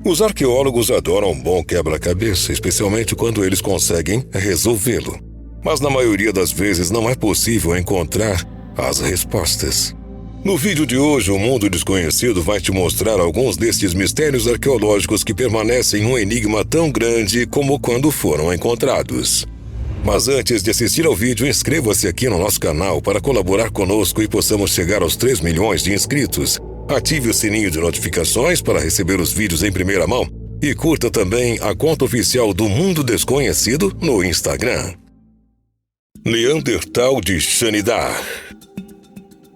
Os arqueólogos adoram um bom quebra-cabeça, especialmente quando eles conseguem resolvê-lo. Mas na maioria das vezes não é possível encontrar as respostas. No vídeo de hoje, o Mundo Desconhecido vai te mostrar alguns destes mistérios arqueológicos que permanecem um enigma tão grande como quando foram encontrados. Mas antes de assistir ao vídeo, inscreva-se aqui no nosso canal para colaborar conosco e possamos chegar aos 3 milhões de inscritos. Ative o sininho de notificações para receber os vídeos em primeira mão e curta também a conta oficial do Mundo Desconhecido no Instagram. Neandertal de Shanidar.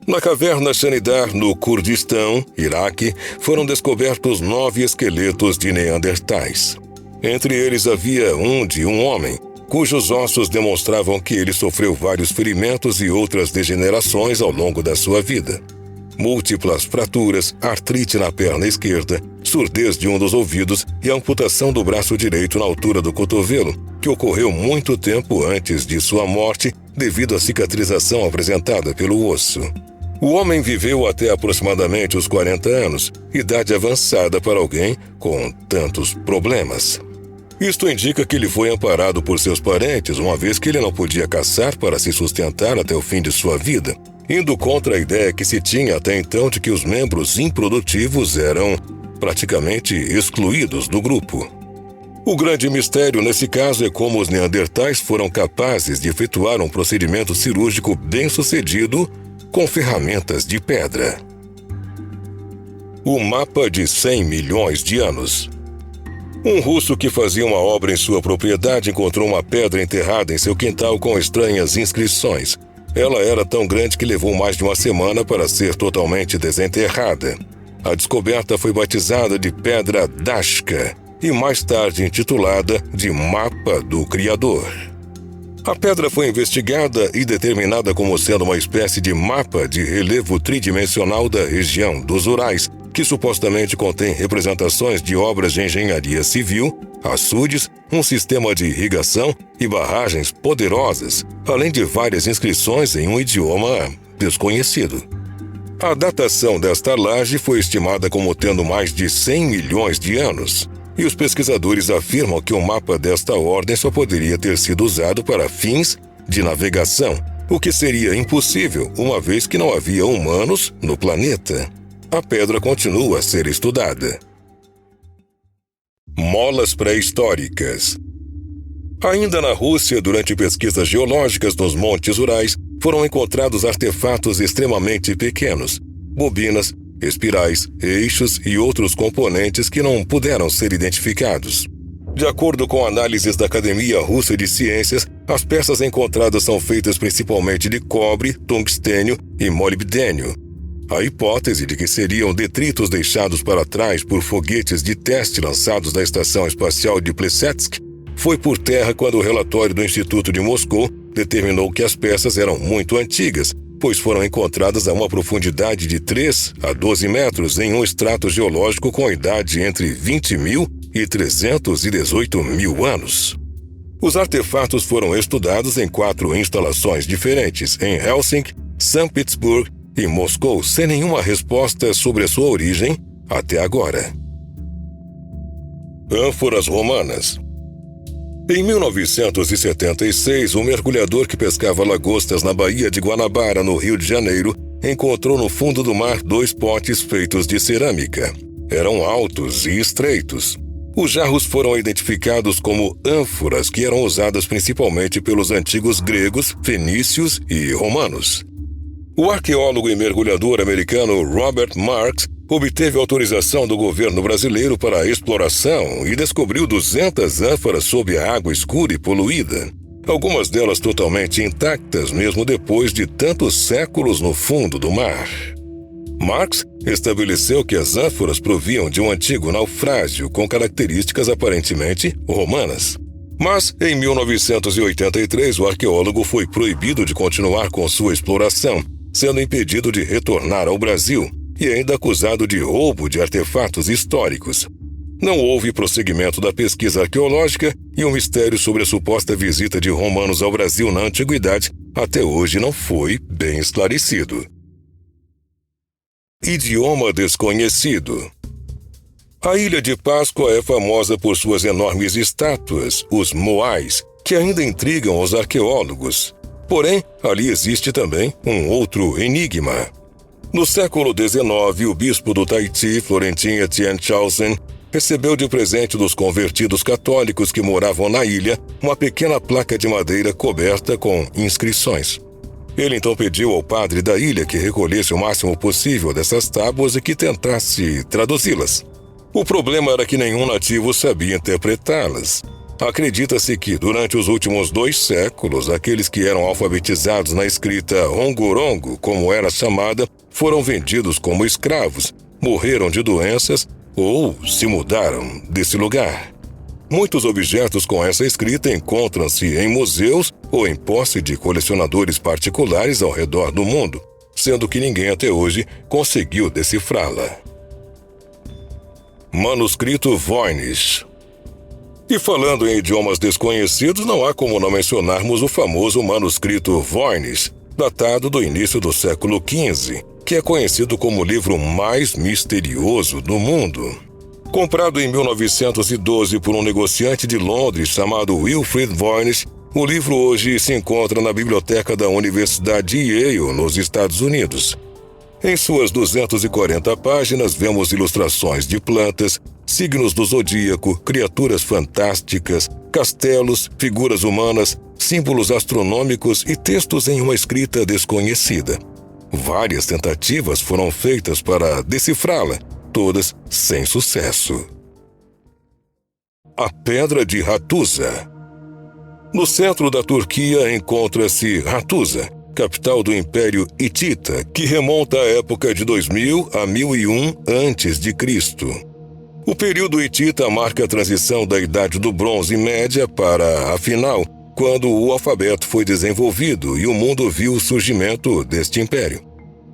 Na caverna Shanidar, no Kurdistão, Iraque, foram descobertos 9 esqueletos de neandertais. Entre eles havia um de um homem, cujos ossos demonstravam que ele sofreu vários ferimentos e outras degenerações ao longo da sua vida. Múltiplas fraturas, artrite na perna esquerda, surdez de um dos ouvidos e amputação do braço direito na altura do cotovelo, que ocorreu muito tempo antes de sua morte devido à cicatrização apresentada pelo osso. O homem viveu até aproximadamente os 40 anos, idade avançada para alguém com tantos problemas. Isto indica que ele foi amparado por seus parentes, uma vez que ele não podia caçar para se sustentar até o fim de sua vida, indo contra a ideia que se tinha até então de que os membros improdutivos eram praticamente excluídos do grupo. O grande mistério nesse caso é como os neandertais foram capazes de efetuar um procedimento cirúrgico bem-sucedido com ferramentas de pedra. O mapa de 100 milhões de anos. Um russo que fazia uma obra em sua propriedade encontrou uma pedra enterrada em seu quintal com estranhas inscrições. Ela era tão grande que levou mais de uma semana para ser totalmente desenterrada. A descoberta foi batizada de Pedra Dashka e mais tarde intitulada de Mapa do Criador. A pedra foi investigada e determinada como sendo uma espécie de mapa de relevo tridimensional da região dos Urais, que supostamente contém representações de obras de engenharia civil, açudes, um sistema de irrigação e barragens poderosas, além de várias inscrições em um idioma desconhecido. A datação desta laje foi estimada como tendo mais de 100 milhões de anos, e os pesquisadores afirmam que um mapa desta ordem só poderia ter sido usado para fins de navegação, o que seria impossível, uma vez que não havia humanos no planeta. A pedra continua a ser estudada. Molas pré-históricas. Ainda na Rússia, durante pesquisas geológicas nos Montes Urais, foram encontrados artefatos extremamente pequenos, bobinas, espirais, eixos e outros componentes que não puderam ser identificados. De acordo com análises da Academia Russa de Ciências, as peças encontradas são feitas principalmente de cobre, tungstênio e molibdênio. A hipótese de que seriam detritos deixados para trás por foguetes de teste lançados da Estação Espacial de Plesetsk foi por terra quando o relatório do Instituto de Moscou determinou que as peças eram muito antigas, pois foram encontradas a uma profundidade de 3 a 12 metros em um estrato geológico com idade entre 20 mil e 318 mil anos. Os artefatos foram estudados em 4 instalações diferentes, em Helsinki, São Petersburgo e Moscou, sem nenhuma resposta sobre a sua origem até agora. Ânforas romanas. Em 1976, um mergulhador que pescava lagostas na Baía de Guanabara, no Rio de Janeiro, encontrou no fundo do mar 2 potes feitos de cerâmica. Eram altos e estreitos. Os jarros foram identificados como ânforas, que eram usadas principalmente pelos antigos gregos, fenícios e romanos. O arqueólogo e mergulhador americano Robert Marks obteve autorização do governo brasileiro para a exploração e descobriu 200 ânforas sob a água escura e poluída, algumas delas totalmente intactas mesmo depois de tantos séculos no fundo do mar. Marx estabeleceu que as ânforas proviam de um antigo naufrágio com características aparentemente romanas. Mas, em 1983, o arqueólogo foi proibido de continuar com sua exploração, sendo impedido de retornar ao Brasil e ainda acusado de roubo de artefatos históricos. Não houve prosseguimento da pesquisa arqueológica e o mistério sobre a suposta visita de romanos ao Brasil na antiguidade até hoje não foi bem esclarecido. Idioma desconhecido. A Ilha de Páscoa é famosa por suas enormes estátuas, os moais, que ainda intrigam os arqueólogos. Porém, ali existe também um outro enigma. No século XIX, o bispo do Tahiti, Florentin Etienne Chausen, recebeu de presente dos convertidos católicos que moravam na ilha uma pequena placa de madeira coberta com inscrições. Ele então pediu ao padre da ilha que recolhesse o máximo possível dessas tábuas e que tentasse traduzi-las. O problema era que nenhum nativo sabia interpretá-las. Acredita-se que, durante os últimos 2 séculos, aqueles que eram alfabetizados na escrita rongorongo, como era chamada, foram vendidos como escravos, morreram de doenças ou se mudaram desse lugar. Muitos objetos com essa escrita encontram-se em museus ou em posse de colecionadores particulares ao redor do mundo, sendo que ninguém até hoje conseguiu decifrá-la. Manuscrito Voynich. E falando em idiomas desconhecidos, não há como não mencionarmos o famoso manuscrito Voynich, datado do início do século XV, que é conhecido como o livro mais misterioso do mundo. Comprado em 1912 por um negociante de Londres chamado Wilfrid Voynich, o livro hoje se encontra na biblioteca da Universidade de Yale, nos Estados Unidos. Em suas 240 páginas, vemos ilustrações de plantas, signos do zodíaco, criaturas fantásticas, castelos, figuras humanas, símbolos astronômicos e textos em uma escrita desconhecida. Várias tentativas foram feitas para decifrá-la, todas sem sucesso. A Pedra de Hattusa. No centro da Turquia encontra-se Hattusa, capital do Império Hitita, que remonta à época de 2000 a 1001 a.C. O período hitita marca a transição da Idade do Bronze Média para a final, quando o alfabeto foi desenvolvido e o mundo viu o surgimento deste império.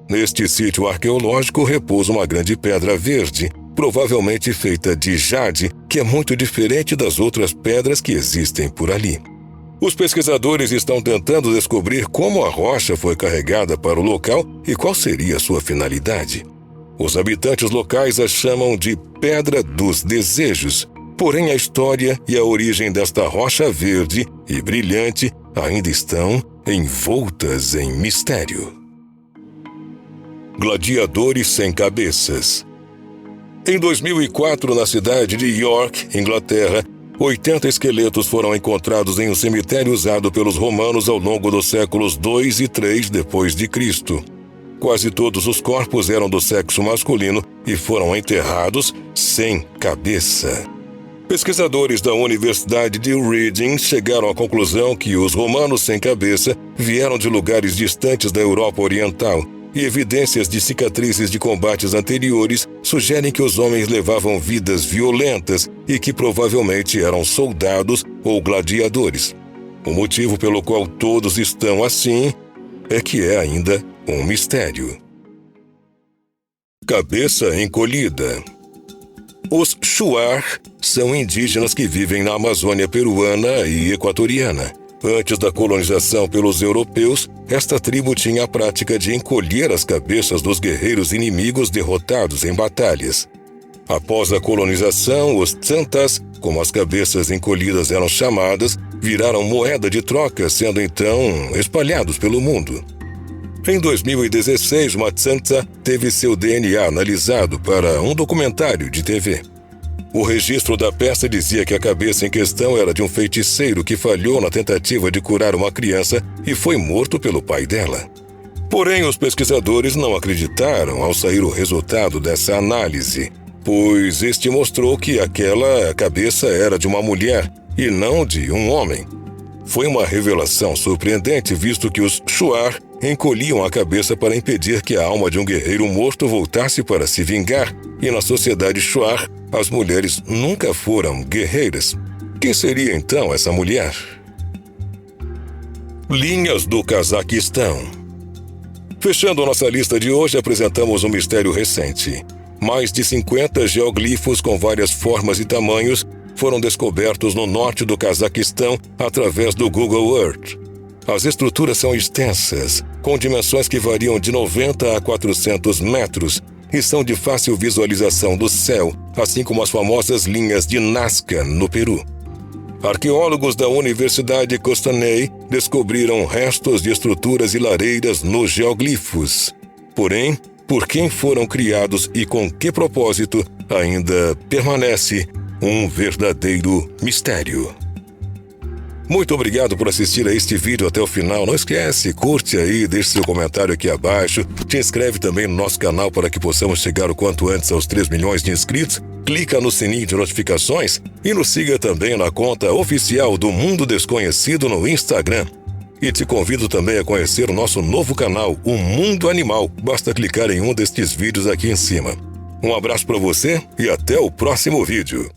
Neste sítio arqueológico repousa uma grande pedra verde, provavelmente feita de jade, que é muito diferente das outras pedras que existem por ali. Os pesquisadores estão tentando descobrir como a rocha foi carregada para o local e qual seria sua finalidade. Os habitantes locais a chamam de Pedra dos Desejos, porém a história e a origem desta rocha verde e brilhante ainda estão envoltas em mistério. Gladiadores sem cabeças. Em 2004, na cidade de York, Inglaterra, 80 esqueletos foram encontrados em um cemitério usado pelos romanos ao longo dos séculos 2 e 3 d.C. Quase todos os corpos eram do sexo masculino e foram enterrados sem cabeça. Pesquisadores da Universidade de Reading chegaram à conclusão que os romanos sem cabeça vieram de lugares distantes da Europa Oriental, e evidências de cicatrizes de combates anteriores sugerem que os homens levavam vidas violentas e que provavelmente eram soldados ou gladiadores. O motivo pelo qual todos estão assim é que é ainda um mistério. Cabeça encolhida. Os Shuar são indígenas que vivem na Amazônia peruana e equatoriana. Antes da colonização pelos europeus, esta tribo tinha a prática de encolher as cabeças dos guerreiros inimigos derrotados em batalhas. Após a colonização, os Tsantas, como as cabeças encolhidas eram chamadas, viraram moeda de troca, sendo então espalhados pelo mundo. Em 2016, uma Tsanta teve seu DNA analisado para um documentário de TV. O registro da peça dizia que a cabeça em questão era de um feiticeiro que falhou na tentativa de curar uma criança e foi morto pelo pai dela. Porém, os pesquisadores não acreditaram ao sair o resultado dessa análise, pois este mostrou que aquela cabeça era de uma mulher e não de um homem. Foi uma revelação surpreendente, visto que os Shuar encolhiam a cabeça para impedir que a alma de um guerreiro morto voltasse para se vingar, e na sociedade Shuar, as mulheres nunca foram guerreiras. Quem seria então essa mulher? Linhas do Cazaquistão. Fechando nossa lista de hoje, apresentamos um mistério recente. Mais de 50 geoglifos com várias formas e tamanhos foram descobertos no norte do Cazaquistão através do Google Earth. As estruturas são extensas, com dimensões que variam de 90 a 400 metros, e são de fácil visualização do céu, assim como as famosas linhas de Nazca, no Peru. Arqueólogos da Universidade Costanay descobriram restos de estruturas e lareiras nos geoglifos. Porém, por quem foram criados e com que propósito, ainda permanece um verdadeiro mistério. Muito obrigado por assistir a este vídeo até o final. Não esquece, curte aí, deixe seu comentário aqui abaixo. Te inscreve também no nosso canal para que possamos chegar o quanto antes aos 3 milhões de inscritos. Clica no sininho de notificações e nos siga também na conta oficial do Mundo Desconhecido no Instagram. E te convido também a conhecer o nosso novo canal, O Mundo Animal. Basta clicar em um destes vídeos aqui em cima. Um abraço para você e até o próximo vídeo.